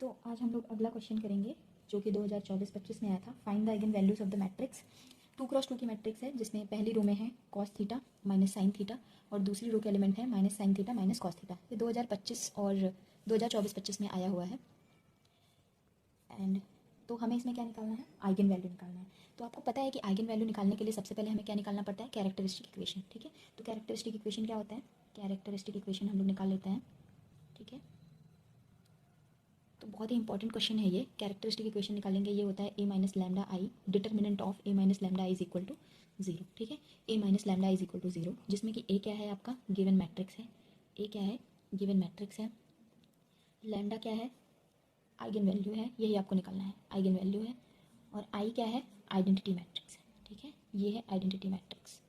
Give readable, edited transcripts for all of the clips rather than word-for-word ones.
तो आज हम लोग अगला क्वेश्चन करेंगे जो कि 2024-25 में आया था। Find the eigen values of the matrix. 2x2 की मैट्रिक्स है जिसमें पहली रो में है cos theta minus sine theta और दूसरी रो के एलिमेंट है minus sine theta minus cos theta. ये 2025 और 2024-25 में आया हुआ है। एंड तो हमें इसमें क्या निकालना है, आइगन वैल्यू निकालना है। तो आपको पता है कि आइगन वैल्यू निकालने के लिए सबसे पहले हमें क्या निकालना पड़ता है, कैरेक्टरिस्टिक इक्वेशन। ठीक है, तो कैरेक्टरिस्टिक इक्वेशन क्या होता है, कैरेक्टरिस्टिक इक्वेशन हम लोग निकाल लेते हैं। ठीक है, तो बहुत ही इंपॉर्टेंट क्वेश्चन है ये। कैरेक्टरिस्टिक इक्वेशन निकालेंगे, ये होता है A minus lambda I, determinant of A minus lambda I is equal to zero. ठीक है, A minus lambda I is equal to zero, जिसमें कि ए क्या है आपका, गिवन मैट्रिक्स है। ए क्या है, गिवन मैट्रिक्स है। लैम्डा क्या है, आइगन वैल्यू है, यही आपको निकालना है, आइगन वैल्यू है। और आई क्या है, आइडेंटिटी मैट्रिक्स है। ठीक है, ये है आइडेंटिटी मैट्रिक्स।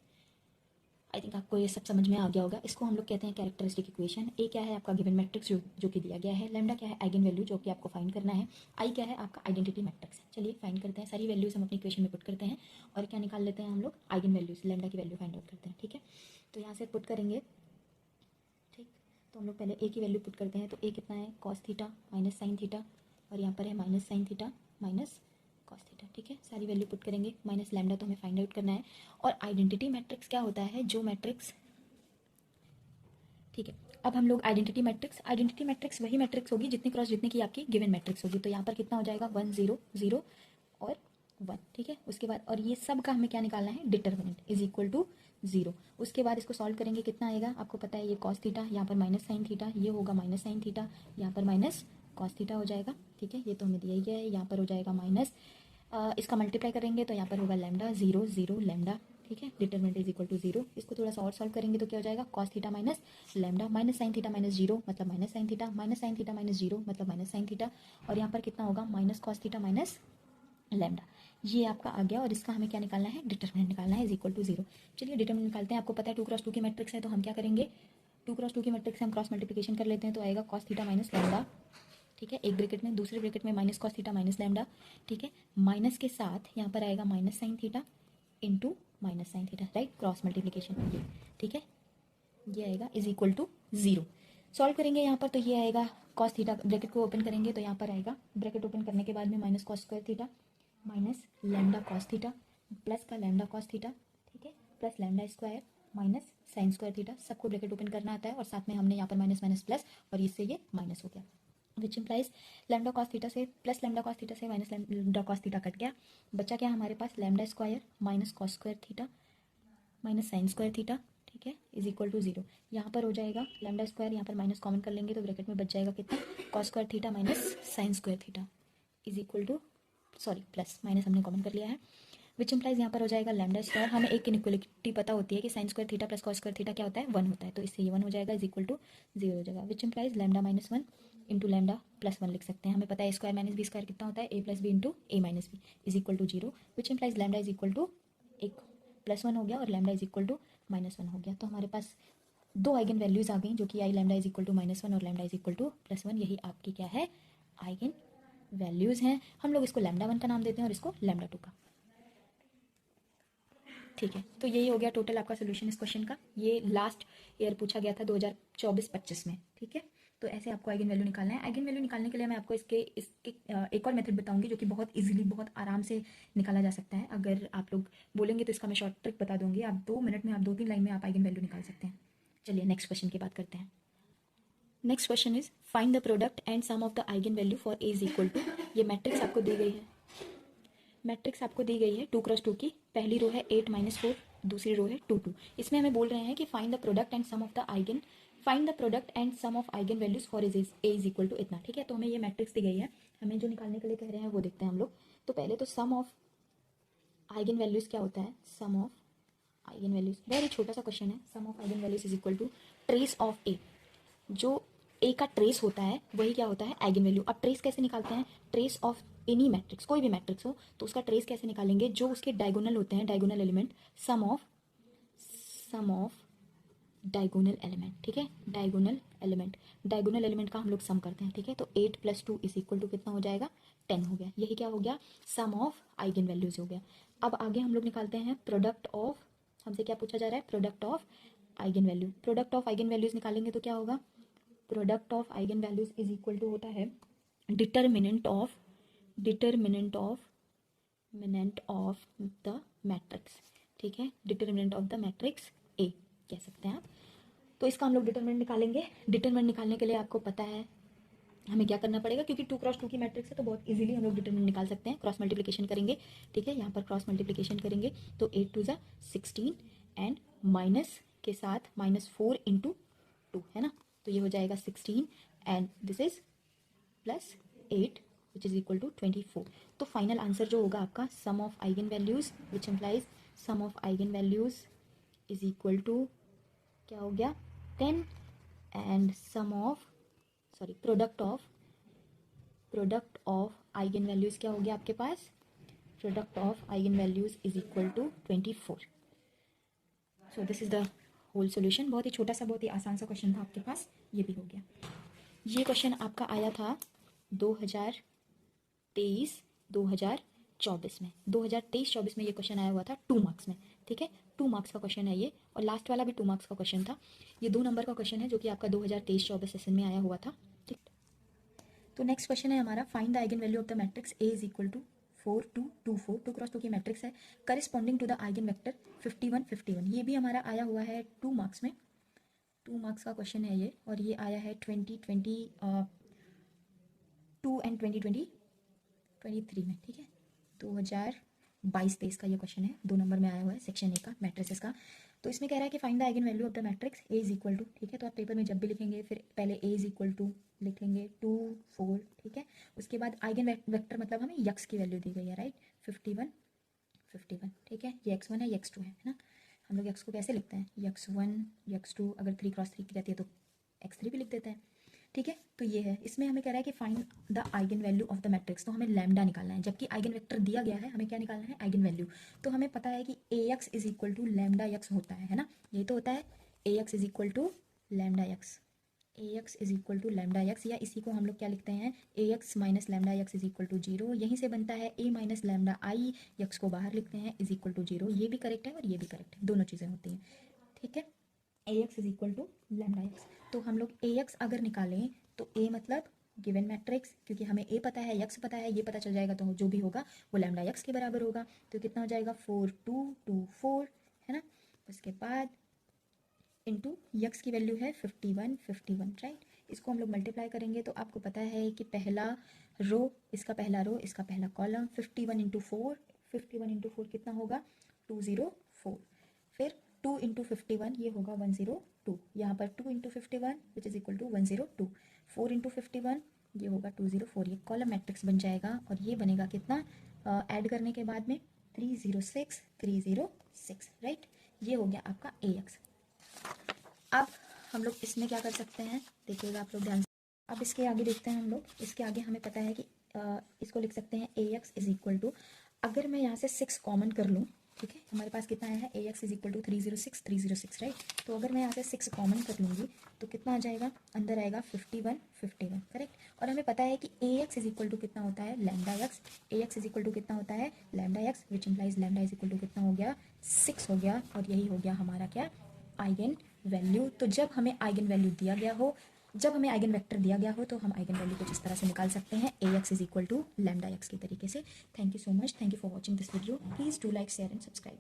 आई थिंक आपको ये सब समझ में आ गया होगा। इसको हम लोग कहते हैं कैरेक्टरिस्टिक इक्वेशन। ए क्या है आपका गिवन मैट्रिक्स जो कि दिया गया है, लैम्डा क्या है आइगन वैल्यू जो कि आपको फाइंड करना है, आई क्या है आपका आइडेंटिटी मैट्रिक्स है। चलिए फाइंड करते हैं, सारी वैल्यूज हम अपनी इक्वेशन में पुट करते हैं और क्या निकाल लेते हैं हम लोग, आइगन वैल्यूज, लैम्डा की वैल्यू फाइंड आउट करते हैं। ठीक है, तो यहाँ से पुट करेंगे। ठीक, तो हम लोग पहले ए की वैल्यू पुट करते हैं। तो ए कितना है, cos theta minus sine theta, और यहाँ पर है minus sine theta minus cos theta. ठीक है, सारी वैल्यू पुट करेंगे, माइनस लैम्डा तो हमें फाइंड आउट करना है। और आइडेंटिटी मैट्रिक्स क्या होता है, जो मैट्रिक्स, ठीक है, अब हम लोग आइडेंटिटी मैट्रिक्स वही मैट्रिक्स होगी जितनी क्रॉस जितनी की आपकी गिवन मैट्रिक्स होगी। तो यहाँ पर कितना हो जाएगा, 1 0 0 और 1। ठीक है, उसके बाद और ये सब का हमें क्या निकालना है, डिटर्मिनेंट इज इक्वल टू 0। उसके बाद इसको सॉल्व करेंगे, कितना आएगा आपको पता है, ये कॉस थीटा, यहाँ पर माइनस साइन थीटा, ये होगा माइनस साइन थीटा, यहाँ पर माइनस कॉस थीटा हो जाएगा। ठीक है, ये तो हमें दिया ही गया है। यहाँ पर हो जाएगा माइनस, इसका मल्टीप्लाई करेंगे तो यहाँ पर होगा लैम्डा 0 0 लैम्डा। ठीक है, डिटरमिनेंट इज इक्वल टू 0। इसको थोड़ा सा और सॉल्व करेंगे तो क्या हो जाएगा, cos theta minus lambda minus sine theta minus 0 मतलब minus sine theta, minus sine theta minus 0 मतलब माइनस साइन थीटा, और यहाँ पर कितना होगा, minus cos theta minus lambda. ये आपका आ गया और इसका हमें क्या निकालना है, डिटरमिनेंट निकालना है इज इक्वल टू 0। चलिए डिटरमिनेंट निकालते हैं। आपको पता है 2x2 की मैट्रिक्स है, तो हम क्या करेंगे, 2x2 की मैट्रिक्स से हम क्रॉस मल्टीप्लिकेशन कर लेते हैं, तो आएगा कॉस थीटा माइनस लैम्डा। ठीक है, एक ब्रैकेट में, दूसरे ब्रैकेट में minus cos theta minus lambda. ठीक है, माइनस के साथ यहाँ पर आएगा minus sine theta into minus sine theta, right, cross multiplication ये। ठीक है, ये आएगा इज इक्वल टू 0। सॉल्व करेंगे यहाँ पर तो ये आएगा कॉस थीटा, ब्रैकेट को ओपन करेंगे तो यहाँ पर आएगा, ब्रैकेट ओपन करने के बाद में minus cos square theta minus lambda cos theta plus का लैम्डा कॉस थीटा। ठीक है, plus lambda square minus sine square theta, सबको ब्रैकेट ओपन करना आता है और साथ में हमने यहाँ पर माइनस माइनस प्लस, और इससे ये माइनस हो गया, which implies lambda cos theta से प्लस लैम्डा कॉस थीटा से minus lambda cos theta cut गया, बचा क्या हमारे पास, lambda square minus cos square theta minus sine square theta. ठीक है, इज इक्वल टू 0। यहाँ पर हो जाएगा लैम्डा स्क्वायर, यहाँ पर माइनस कॉमन कर लेंगे तो ब्रैकेट में बच जाएगा कितना, cos square theta minus sine square theta is equal to, sorry plus, minus हमने कॉमन कर लिया है, विच इम्प्लाइज यहाँ पर हो जाएगा लैम्डा स्क्वायर। हमें एक इनइक्वालिटी पता होती है कि sign square theta plus cos square theta क्या होता है, 1 होता है, तो इससे ये 1 हो जाएगा इज इक्वल टू 0 हो जाएगा, विच implies lambda minus 1 into lambda plus 1 लिख सकते हैं। हमें पता है स्क्वायर माइनस बी स्क्वायर कितना होता है, A plus B into A minus B is equal to 0, which implies lambda is equal to एक प्लस 1 हो गया और lambda is equal to minus 1 हो गया। तो हमारे पास दो आइगन वैल्यूज आ गई जो कि आई lambda is equal to minus 1 और lambda is equal to plus 1, यही आपकी क्या है, आइगन वैल्यूज हैं। हम लोग इसको लैम्डा 1 का नाम देते हैं और इसको लैम्डा 2 का। ठीक है, तो यही हो गया टोटल आपका सोल्यूशन इस क्वेश्चन का। ये लास्ट ईयर पूछा गया था 2024-25 में। ठीक है, तो ऐसे आपको आइगन वैल्यू निकालना है। आइगन वैल्यू निकालने के लिए मैं आपको इसके इसके एक और मेथड बताऊंगी जो कि बहुत इजीली, बहुत आराम से निकाला जा सकता है। अगर आप लोग बोलेंगे तो इसका मैं शॉर्ट ट्रिक बता दूंगी, आप 2 मिनट में, आप 2-3 लाइन में आप आइगन वैल्यू निकाल सकते हैं। चलिए नेक्स्ट क्वेश्चन की बात करते हैं। Next question is find the product and sum of the eigen value for A is equal to, ये मैट्रिक्स आपको दी गई है, मैट्रिक्स आपको दी गई है 2x2 की, पहली रो है 8 माइनस 4, दूसरी रो है 2 2। इसमें हमें बोल रहे हैं कि find the product and sum of the eigen, find the product and sum of eigen values for A is equal to इतना। ठीक है, तो हमें ये मैट्रिक्स दी गई है, हमें जो निकालने के लिए कह रहे हैं वो देखते हैं हम लोग। तो पहले तो सम ऑफ आइगन वैल्यूज क्या होता है, sum of eigen values, very छोटा सा क्वेश्चन है, sum of eigen values is equal to trace of A, जो ए का ट्रेस होता है वही क्या होता है, आइगन वैल्यू। अब ट्रेस कैसे निकालते हैं, ट्रेस ऑफ एनी मैट्रिक्स, कोई भी मैट्रिक्स हो तो उसका ट्रेस कैसे निकालेंगे, जो उसके डायगोनल होते हैं, diagonal element, sum of diagonal element. ठीक है, डायगोनल एलिमेंट का हम लोग सम करते हैं। ठीक है, तो 8 + 2 इज इक्वल टू कितना हो जाएगा, 10 हो गया। यही क्या हो गया, सम ऑफ आइगन वैल्यूज हो गया। अब आगे हम लोग निकालते हैं प्रोडक्ट ऑफ, हमसे क्या पूछा जा रहा है, product of eigenvalue. Product of eigen values निकालेंगे तो क्या होगा, product of eigen values is equal to होता है डिटर्मिनेंट ऑफ मिनेंट ऑफ द मैट्रिक्स, ठीक है, determinant of the matrix A कह सकते हैं आप। तो इसका हम लोग डिटर्मिनेंट निकालेंगे। डिटर्मिनेंट निकालने के लिए आपको पता है हमें क्या करना पड़ेगा, क्योंकि 2x2 की मैट्रिक्स है तो बहुत इजीली हम लोग डिटर्मिनेंट निकाल सकते हैं। क्रॉस मल्टीप्लिकेशन करेंगे, ठीक है, यहाँ पर क्रॉस मल्टीप्लिकेशन करेंगे तो 8 टू ज़ा 16 एंड माइनस के साथ -4 इंटू 2 है ना, तो ये हो जाएगा 16 and this is plus 8 which is equal to 24। तो फाइनल आंसर जो होगा आपका sum of eigen values which implies sum of eigen values is equal to क्या हो गया 10 and sum of product of eigen values क्या हो गया आपके पास, product of eigen values is equal to 24। So this is the whole solution. बहुत ही छोटा सा बहुत ही आसान सा क्वेश्चन था आपके पास, ये भी हो गया। ये क्वेश्चन आपका आया था 2023-2024 में। 2023-24 में ये क्वेश्चन आया हुआ था 2 मार्क्स में, ठीक है, 2 मार्क्स का क्वेश्चन है ये, और लास्ट वाला भी 2 मार्क्स का क्वेश्चन था। ये 2 नंबर का क्वेश्चन है जो कि आपका 2023-24 सेशन में आया हुआ था, ठीक। तो नेक्स्ट क्वेश्चन है हमारा, find the eigen value of the matrix A is equal to 4 2 2 4, 2x2 की मैट्रिक्स है, corresponding to the eigen vector 51 51। ये भी हमारा आया हुआ है 2 मार्क्स में, 2 मार्क्स का क्वेश्चन है ये, और ये आया है 2022 एंड 2023 में, ठीक है, 2022-23 का ये क्वेश्चन है, 2 नंबर में आया हुआ है सेक्शन ए का मैट्रिसेस का। तो इसमें कह रहा है कि find the eigen value of the matrix A is equal to, ठीक है, तो आप पेपर में जब भी लिखेंगे फिर पहले ए इज इक्वल टू लिखेंगे 2 4, ठीक है, उसके बाद आइगन वेक्टर मतलब हमें यक्स की वैल्यू दी गई है, राइट, 51 51, ठीक है, ये x1 है ये x2 है ना। हम लोग x को कैसे लिखते हैं, x1 x2, अगर 3x3 की रहती है तो x3 भी लिख देते हैं, ठीक है। तो ये है, इसमें हमें कह रहा है कि find the eigen value of the matrix, तो हमें लैम्डा निकालना है, जबकि आइगन वेक्टर दिया गया है, हमें क्या निकालना है, आइगन वैल्यू। तो हमें पता है कि ax is equal to lambda x होता है ना, ये तो होता है ax is equal to lambda x, ax is equal to lambda x, या इसी को हम लोग क्या लिखते हैं, ax minus lambda x is equal to 0। यहीं से बनता है a minus lambda I, x को बाहर लिखते हैं इज इक्वल टू 0। ये भी करेक्ट है और ये भी करेक्ट है, दोनों चीज़ें होती हैं, ठीक है, ax is equal to lambda x। तो हम लोग ax अगर निकालें तो a मतलब गिवन मैट्रिक्स, क्योंकि हमें a पता है x पता है, ये पता चल जाएगा, तो जो भी होगा वो लैम्डा x के बराबर होगा। तो कितना हो जाएगा 4 2 2 4 है ना, उसके बाद इंटू यक्स की वैल्यू है 51 51, राइट। इसको हम लोग मल्टीप्लाई करेंगे तो आपको पता है कि पहला रो इसका पहला रो इसका पहला कॉलम, 51 इंटू 4, 51 इंटू 4 कितना होगा 204, फिर 2 इंटू 51 ये होगा 102, यहाँ पर 2 into 51 which is equal to 102, 4 into 51 ये होगा 204। ये कॉलम मैट्रिक्स बन जाएगा, और ये बनेगा कितना ऐड करने के बाद में 306 306, राइट। ये हो गया आपका ax। अब हम लोग इसमें क्या कर सकते हैं, देखिएगा आप लोग ध्यान से। अब इसके आगे देखते हैं हम लोग, इसके आगे हमें पता है कि इसको लिख सकते हैं ax इज इक्वल टू, अगर मैं यहाँ से 6 कॉमन कर लूँ, ठीक है, हमारे पास कितना आया है ax is equal to 306 306, right. तो अगर मैं यहाँ से 6 कॉमन कर लूँगी तो कितना आ जाएगा, अंदर आएगा 51 51, करेक्ट। और हमें पता है कि ax इज इक्वल टू कितना होता है lambda x, ax is equal to कितना होता है lambda x, which implies lambda is equal to कितना हो गया 6 हो गया, और यही हो गया हमारा क्या आइगन वैल्यू। तो जब हमें आइगन वैल्यू दिया गया हो, जब हमें आइगन वेक्टर दिया गया हो, तो हम आइगन वैल्यू को जिस तरह से निकाल सकते हैं ax is equal to lambda x के तरीके से। Thank you so much, thank you for watching this video, please do like share and subscribe.